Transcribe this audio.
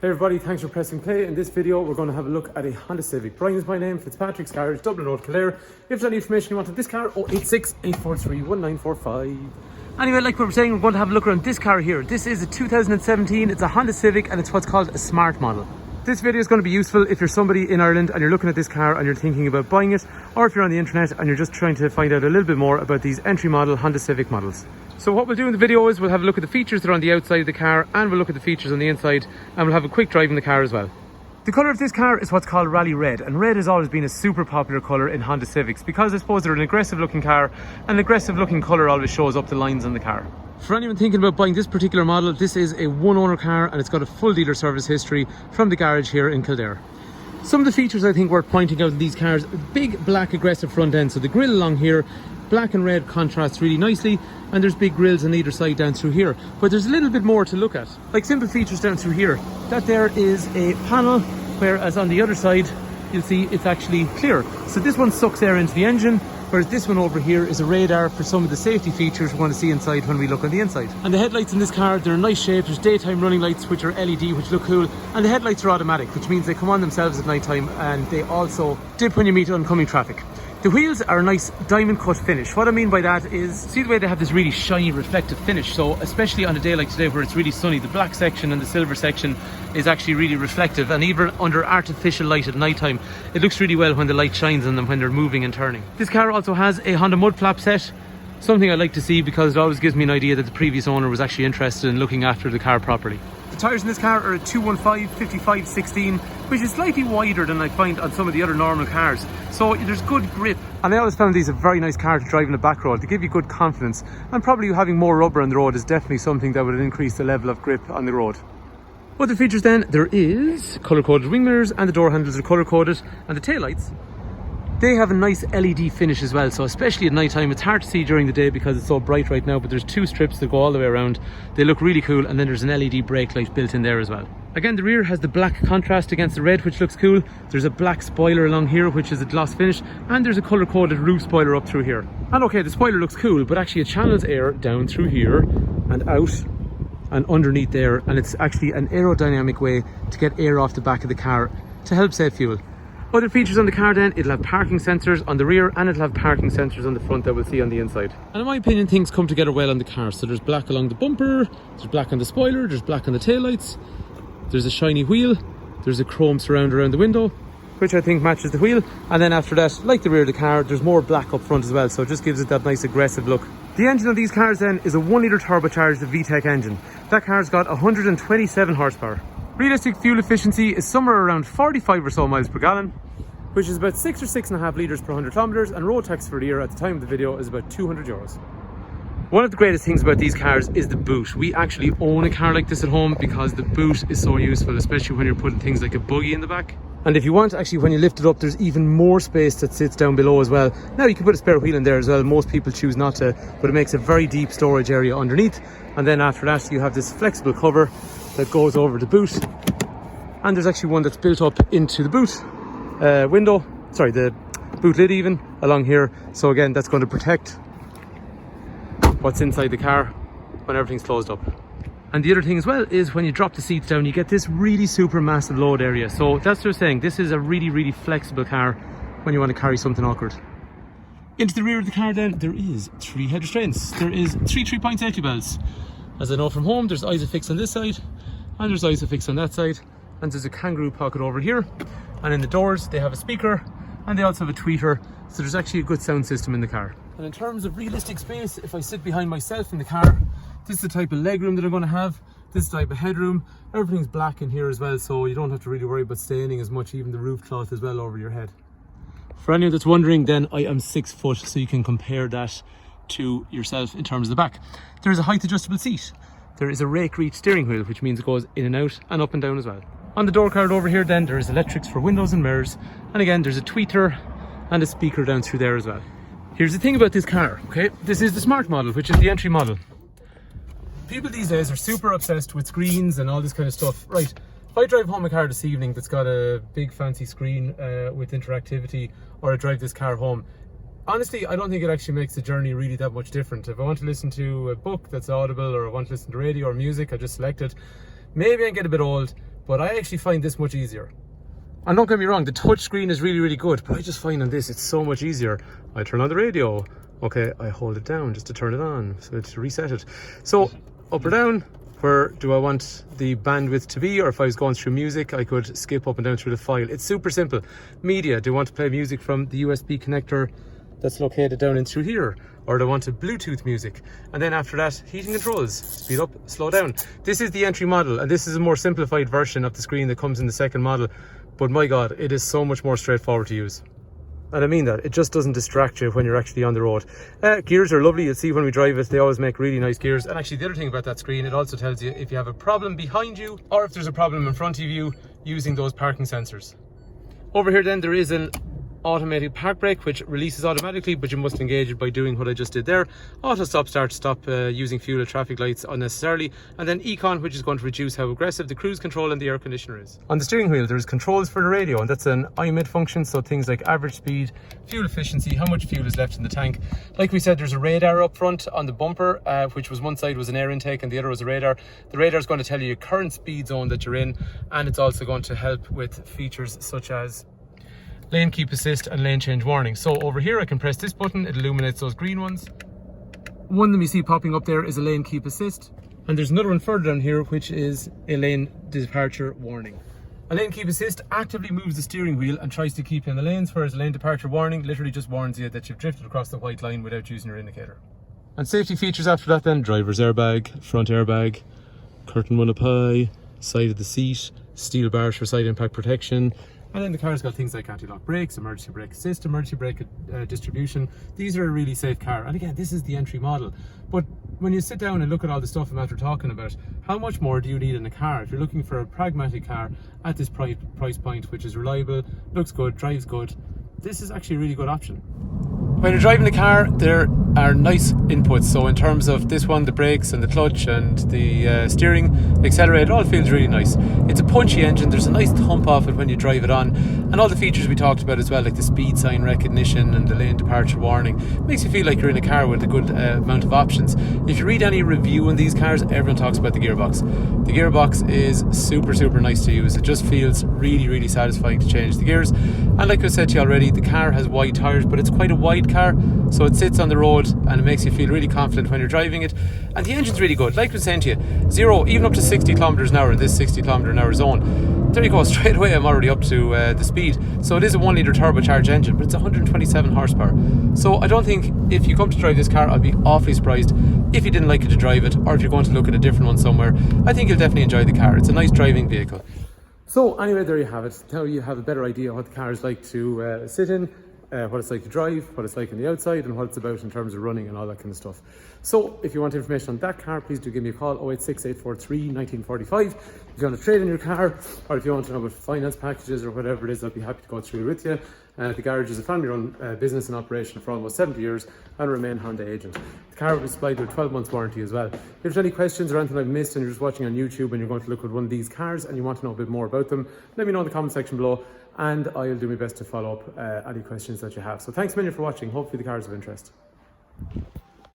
Hey everybody, thanks for pressing play. In this video, we're going to have a look at a Honda Civic. Brian is my name, Fitzpatrick's garage, Dublin Road, Kildare. If there's any information you want on this car, 086 843 1945. Anyway, like we were saying, we're going to have a look around this car here. This is a 2017, it's a Honda Civic and it's what's called a Smart model. This video is going to be useful if you're somebody in Ireland and you're looking at this car and you're thinking about buying it, or if you're on the internet and you're just trying to find out a little bit more about these entry model Honda Civic models. So what we'll do in the video is we'll have a look at the features that are on the outside of the car, and we'll look at the features on the inside, and we'll have a quick drive in the car as well. The colour of this car is what's called Rally Red, and red has always been a super popular colour in Honda Civics because I suppose they're an aggressive looking car, and an aggressive looking colour always shows up the lines on the car. For anyone thinking about buying this particular model, this is a one owner car and it's got a full dealer service history from the garage here in Kildare. Some of the features I think worth pointing out in these cars: big black aggressive front end, so the grille along here, black and red contrasts really nicely, and there's big grills on either side down through here. But there's a little bit more to look at, like simple features down through here. That there is a panel, whereas on the other side you'll see it's actually clear. So this one sucks air into the engine, whereas this one over here is a radar for some of the safety features we want to see inside when we look on the inside. And the headlights in this car, they're a nice shape. There's daytime running lights which are LED, which look cool, and the headlights are automatic, which means they come on themselves at night time, and they also dip when you meet oncoming traffic. The wheels are a nice diamond cut finish. What I mean by that is, see the way they have this really shiny reflective finish, so especially on a day like today where it's really sunny, the black section and the silver section is actually really reflective, and even under artificial light at night time it looks really well when the light shines on them when they're moving and turning. This car also has a Honda mud flap set, something I like to see because it always gives me an idea that the previous owner was actually interested in looking after the car properly. The tyres in this car are a 215/55/16, which is slightly wider than I find on some of the other normal cars, so there's good grip. And I always found these a very nice car to drive in the back road. They give you good confidence, and probably having more rubber on the road is definitely something that would increase the level of grip on the road. Other features then, there is colour-coded wing mirrors, and the door handles are colour-coded, and the taillights, they have a nice LED finish as well, so especially at night time, it's hard to see during the day because it's so bright right now, but there's two strips that go all the way around. They look really cool, and then there's an LED brake light built in there as well. Again, the rear has the black contrast against the red, which looks cool. There's a black spoiler along here, which is a gloss finish, and there's a colour-coded roof spoiler up through here. And okay, the spoiler looks cool, but actually it channels air down through here and out and underneath there, and it's actually an aerodynamic way to get air off the back of the car to help save fuel. Other features on the car then, it'll have parking sensors on the rear, and it'll have parking sensors on the front that we'll see on the inside. And in my opinion, things come together well on the car. So there's black along the bumper, there's black on the spoiler, there's black on the taillights, there's a shiny wheel, there's a chrome surround around the window, which I think matches the wheel. And then after that, like the rear of the car, there's more black up front as well, so it just gives it that nice aggressive look. The engine of these cars then is a 1 litre turbocharged VTEC engine. That car's got 127 horsepower. Realistic fuel efficiency is somewhere around 45 or so miles per gallon, which is about 6 or 6.5 litres per 100 kilometres, and road tax for the year at the time of the video is about €200. One of the greatest things about these cars is the boot. We actually own a car like this at home because the boot is so useful, especially when you're putting things like a buggy in the back. And if you want, actually, when you lift it up, there's even more space that sits down below as well. Now you can put a spare wheel in there as well. Most people choose not to, but it makes a very deep storage area underneath. And then after that, you have this flexible cover that goes over the boot, and there's actually one that's built up into the boot window, sorry, the boot lid even along here. So again, that's going to protect what's inside the car when everything's closed up. And the other thing as well is when you drop the seats down, you get this really super massive load area. So that's what I'm saying, this is a really, really flexible car when you want to carry something awkward. Into the rear of the car then, there is 3 head restraints. There is 3 3-point safety belts. As I know from home, there's ISOFIX on this side, and there's ISOFIX on that side, and there's a kangaroo pocket over here. And in the doors, they have a speaker, and they also have a tweeter, so there's actually a good sound system in the car. And in terms of realistic space, if I sit behind myself in the car, this is the type of legroom that I'm going to have. This is the type of headroom. Everything's black in here as well, so you don't have to really worry about staining as much, even the roof cloth as well over your head. For anyone that's wondering, then I am 6 foot, so you can compare that to yourself in terms of the back. There is a height adjustable seat. There is a rake reach steering wheel, which means it goes in and out and up and down as well. On the door card over here then, there is electrics for windows and mirrors, and again there's a tweeter and a speaker down through there as well. Here's the thing about this car, okay, this is the Smart model, which is the entry model. People these days are super obsessed with screens and all this kind of stuff. Right, if I drive home a car this evening that's got a big fancy screen with interactivity, or I drive this car home, honestly, I don't think it actually makes the journey really that much different. If I want to listen to a book that's audible, or I want to listen to radio or music, I just select it. Maybe I get a bit old, but I actually find this much easier. And don't get me wrong, the touch screen is really, really good, but I just find on this, it's so much easier. I turn on the radio. Okay, I hold it down just to turn it on, so to reset it. So up or down, where do I want the bandwidth to be? Or if I was going through music, I could skip up and down through the file. It's super simple. Media, do I want to play music from the USB connector that's located down in through here? Or do I want to Bluetooth music? And then after that, heating controls, speed up, slow down. This is the entry model, and this is a more simplified version of the screen that comes in the second model. But my God, it is so much more straightforward to use. And I mean that, it just doesn't distract you when you're actually on the road. Gears are lovely, you'll see when we drive it, they always make really nice gears. And actually the other thing about that screen, it also tells you if you have a problem behind you, or if there's a problem in front of you, using those parking sensors. Over here then, there is an automatic park brake which releases automatically, but you must engage it by doing what I just did there. Auto stop start to stop using fuel at traffic lights unnecessarily, and then econ, which is going to reduce how aggressive the cruise control and the air conditioner is. On the steering wheel there's controls for the radio, and that's an IMID function, so things like average speed, fuel efficiency, how much fuel is left in the tank. Like we said, there's a radar up front on the bumper, which was one side was an air intake and the other was a radar. The radar is going to tell you your current speed zone that you're in, and it's also going to help with features such as lane keep assist and lane change warning. So over here I can press this button, it illuminates those green ones. One of them you see popping up there is a lane keep assist, and there's another one further down here which is a lane departure warning. A lane keep assist actively moves the steering wheel and tries to keep you in the lanes, whereas a lane departure warning literally just warns you that you've drifted across the white line without using your indicator. And safety features after that then, driver's airbag, front airbag, curtain run up high, side of the seat, steel bars for side impact protection. And then the car's got things like anti-lock brakes, emergency brake assist, emergency brake distribution. These are a really safe car. And again, this is the entry model. But when you sit down and look at all the stuff I'm after talking about, how much more do you need in a car? If you're looking for a pragmatic car at this price point, which is reliable, looks good, drives good, this is actually a really good option. When you're driving the car, there are nice inputs. So in terms of this one, the brakes and the clutch and the steering, accelerator, it all feels really nice. It's a punchy engine, there's a nice thump off it when you drive it on. And all the features we talked about as well, like the speed sign recognition and the lane departure warning, makes you feel like you're in a car with a good amount of options. If you read any review on these cars, everyone talks about the gearbox. The gearbox is super, super nice to use. It just feels really, really satisfying to change the gears. And like I said to you already, the car has wide tyres, but it's quite a wide car, so it sits on the road and it makes you feel really confident when you're driving it. And the engine's really good. Like I was saying to you, 0 even up to 60 kilometers an hour in this 60 kilometer an hour zone, there you go, straight away I'm already up to the speed. So it is a 1 litre turbocharged engine, but it's 127 horsepower. So I don't think if you come to drive this car, I'd be awfully surprised if you didn't like it to drive it, or if you're going to look at a different one somewhere. I think you'll definitely enjoy the car. It's a nice driving vehicle. So anyway, there you have it. Now you have a better idea what the car is like to sit in, what it's like to drive, what it's like on the outside, and what it's about in terms of running and all that kind of stuff. So if you want information on that car, please do give me a call, 086 843 1945. If you want to trade in your car, or if you want to know about finance packages or whatever it is, I'll be happy to go through it with you. The garage is a family-run business in operation for almost 70 years and a remain Honda agent. The car will be supplied with a 12 months warranty as well. If there's any questions or anything I've missed and you're just watching on YouTube and you're going to look at one of these cars and you want to know a bit more about them, let me know in the comment section below, and I'll do my best to follow up any questions that you have. So thanks a million for watching. Hopefully the car is of interest.